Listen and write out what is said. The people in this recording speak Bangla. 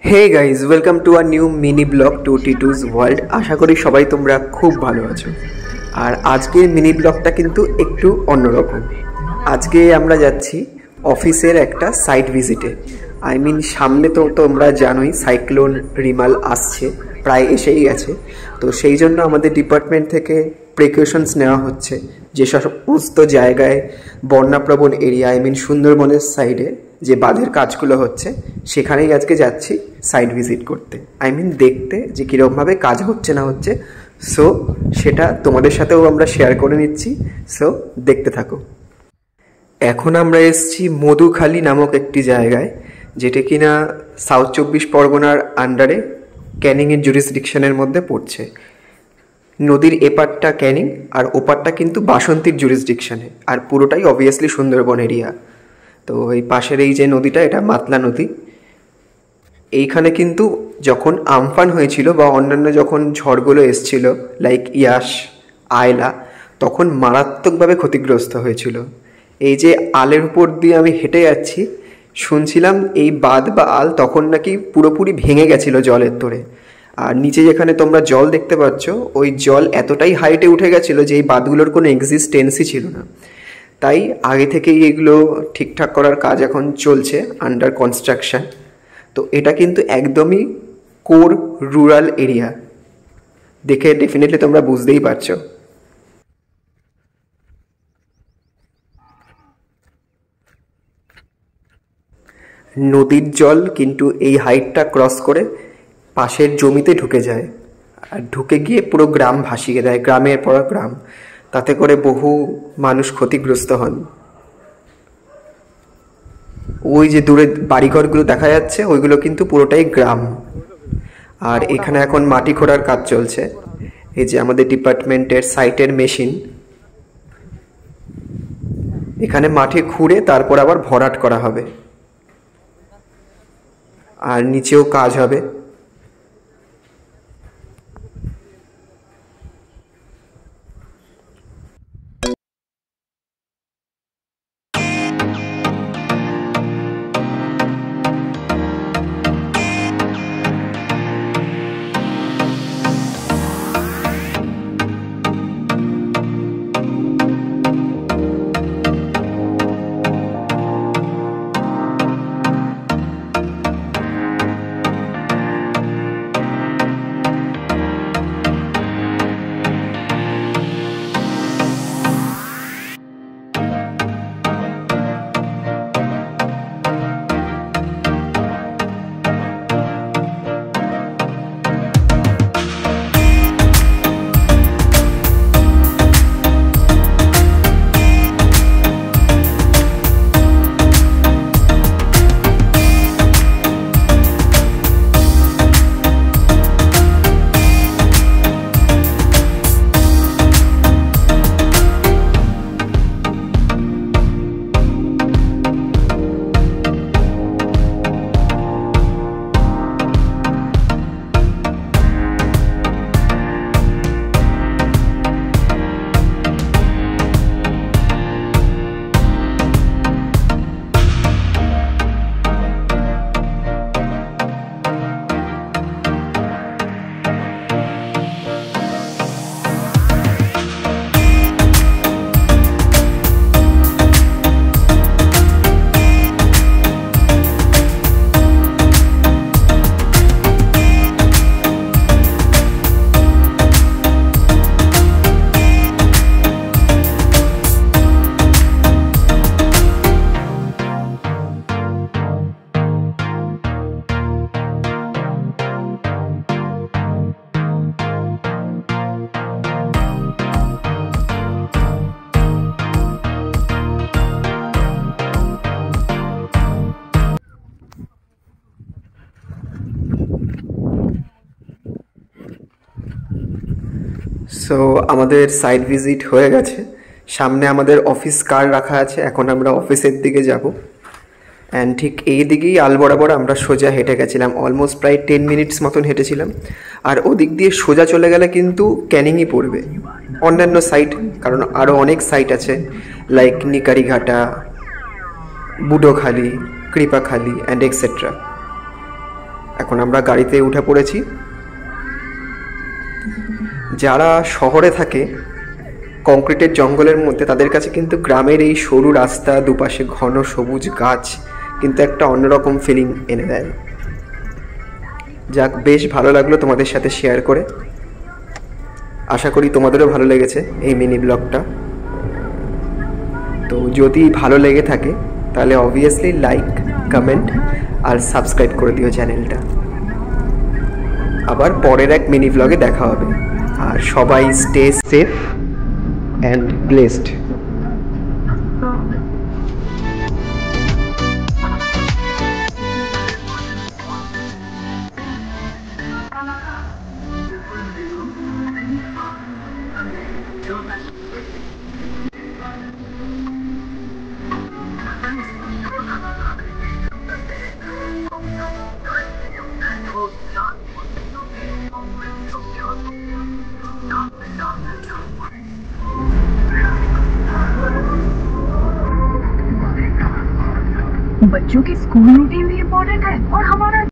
Hey guys, welcome to a new mini vlog টুস ওয়ার্ল্ড। আশা করি সবাই তোমরা খুব ভালো আছো। আর আজকের মিনি ব্লগটা কিন্তু একটু অন্যরকম। আজকে আমরা যাচ্ছি অফিসের একটা সাইট ভিজিটে। সামনে তো তোমরা জানোই সাইক্লোন রিমাল আসছে, প্রায় এসেই গেছে। তো সেই জন্য আমাদের ডিপার্টমেন্ট থেকে প্রিকশনস নেওয়া হচ্ছে। যে সমস্ত জায়গায় বন্যাপ্রবণ এরিয়া, সুন্দরবনের সাইডে যে বাঁধের কাজগুলো হচ্ছে, সেখানেই আজকে যাচ্ছি সাইট ভিজিট করতে। দেখতে যে কীরকমভাবে কাজ হচ্ছে না হচ্ছে। সো সেটা তোমাদের সাথেও আমরা শেয়ার করে নিচ্ছি। সো দেখতে থাকো। এখন আমরা এসেছি মধুখালী নামক একটি জায়গায়, যেটা কিনা সাউথ 24 পরগনার আন্ডারে ক্যানিংয়ের জুরিসডিকশনের মধ্যে পড়ছে। নদীর এপারটা ক্যানিং আর ওপারটা কিন্তু বাসন্তীর জুরিসডিকশনে, আর পুরোটাই অবভিয়াসলি সুন্দরবন এরিয়া। তো এই পাশের এই যে নদীটা, এটা মাতলা নদী। এইখানে কিন্তু যখন আমফান হয়েছিল বা অন্যান্য যখন ঝড়গুলো এসছিল লাইক ইয়াস, আয়লা, তখন মারাত্মকভাবে ক্ষতিগ্রস্ত হয়েছিল। এই যে আলের উপর দিয়ে আমি হেঁটে যাচ্ছি, শুনছিলাম এই বাঁধ বা আল তখন নাকি পুরোপুরি ভেঙে গেছিল জলের তোড়ে। আর নিচে যেখানে তোমরা জল দেখতে পাচ্ছ, ওই জল এতটাই হাইটে উঠে গেছিলো যে এই বাঁধগুলোর কোনো এক্সিস্টেন্সই ছিল না। তাই আগে থেকেই এগুলো ঠিকঠাক করার কাজ এখন চলছে, আন্ডার কনস্ট্রাকশন। তো এটা কিন্তু একদমই কোর রুরাল এরিয়া, দেখে ডেফিনেটলি তোমরা বুঝতেই পারছো। নদীর জল কিন্তু এই হাইটটা ক্রস করে পাশের জমিতে ঢুকে যায়, আর ঢুকে গিয়ে পুরো গ্রাম ভাসিয়ে দেয়, গ্রামের পর গ্রাম। তাতে করে বহু মানুষ ক্ষতিগ্রস্ত হন। ওই যে দূরে বাড়িঘরগুলো দেখা যাচ্ছে, ওইগুলো কিন্তু পুরোটাই গ্রাম। আর এখানে এখন মাটি খোঁড়ার কাজ চলছে। এই যে আমাদের ডিপার্টমেন্টের সাইটের মেশিন, এখানে মাটি খুঁড়ে তারপর আবার ভরাট করা হবে, আর নিচেও কাজ হবে। সো আমাদের সাইট ভিজিট হয়ে গেছে। সামনে আমাদের অফিস কার রাখা আছে, এখন আমরা অফিসের দিকে যাব। অ্যান্ড ঠিক এই দিকেই আল বরাবর আমরা সোজা হেঁটে গেছিলাম, অলমোস্ট প্রায় 10 মিনিটস মতন হেঁটেছিলাম। আর ওদিক দিয়ে সোজা চলে গেলে কিন্তু ক্যানিংই পড়বে, অন্যান্য সাইট, কারণ আরও অনেক সাইট আছে লাইক নিকারিঘাটা, বুডোখালি, কৃপাখালি অ্যান্ড এক্সেট্রা। এখন আমরা গাড়িতে উঠে পড়েছি। যারা শহরে থাকে কংক্রিটের জঙ্গলের মধ্যে, তাদের কাছে কিন্তু গ্রামের এই সরু রাস্তা, দুপাশে ঘন সবুজ গাছ কিন্তু একটা অন্যরকম ফিলিং এনে দেয়। যাক, বেশ ভালো লাগলো তোমাদের সাথে শেয়ার করে। আশা করি তোমাদেরও ভালো লেগেছে এই মিনি ব্লগটা। তো যদি ভালো লেগে থাকে তাহলে অবভিয়াসলি লাইক, কমেন্ট আর সাবস্ক্রাইব করে দিও চ্যানেলটা। আবার পরের এক মিনি ব্লগে দেখা হবে। আর সবাই স্টে সেফ অ্যান্ড ব্লেসড। बच्चों की स्कूल रूटीन भी इम्पोर्टेंट है और हमारा